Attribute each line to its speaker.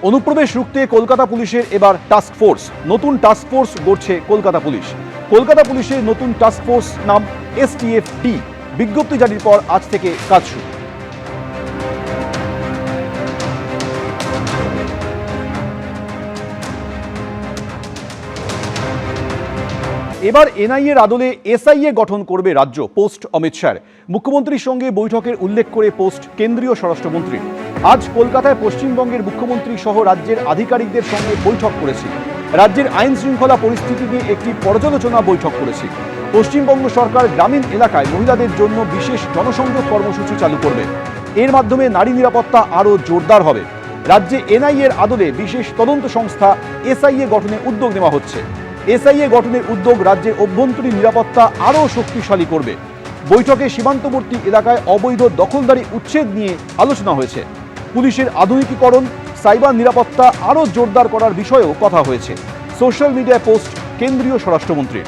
Speaker 1: অনুপ্রবেশ রুখতে কলকাতা পুলিশের এবার টাস্ক ফোর্স। নতুন টাস্ক ফোর্স গড়ছে কলকাতা পুলিশ। কলকাতা পুলিশের নতুন টাস্ক ফোর্স নাম STF-T। বিজ্ঞপ্তি জারির পর আজ থেকে কাজ শুরু। এবার NIA এর আদলে SIA গঠন করবে রাজ্য। পোস্ট অমিত শাহ। মুখ্যমন্ত্রীর সঙ্গে বৈঠকের উল্লেখ করে পোস্ট কেন্দ্রীয় স্বরাষ্ট্রমন্ত্রী। আজ কলকাতায় পশ্চিমবঙ্গের মুখ্যমন্ত্রী সহ রাজ্যের আধিকারিকদের সঙ্গে বৈঠক করেছি। রাজ্যের আইন শৃঙ্খলা পরিস্থিতি নিয়ে একটি পর্যালোচনা বৈঠক করেছি। পশ্চিমবঙ্গ সরকার গ্রামীণ এলাকায় মহিলাদের জন্য বিশেষ জনসংযোগ কর্মসূচি চালু করবে। এর মাধ্যমে নারী নিরাপত্তা আরও জোরদার হবে। রাজ্যে NIA এর আদলে বিশেষ তদন্ত সংস্থা SIA গঠনের উদ্যোগ নেওয়া হচ্ছে। SIA গঠনের উদ্যোগ রাজ্যের অভ্যন্তরীণ নিরাপত্তা আরও শক্তিশালী করবে। বৈঠকে সীমান্তবর্তী এলাকায় অবৈধ দখলদারি উচ্ছেদ নিয়ে আলোচনা হয়েছে। পুলিশের আধুনিকীকরণ, সাইবার নিরাপত্তা আরও জোরদার করার বিষয়েও কথা হয়েছে। সোশ্যাল মিডিয়ায় পোস্ট কেন্দ্রীয় স্বরাষ্ট্রমন্ত্রীর।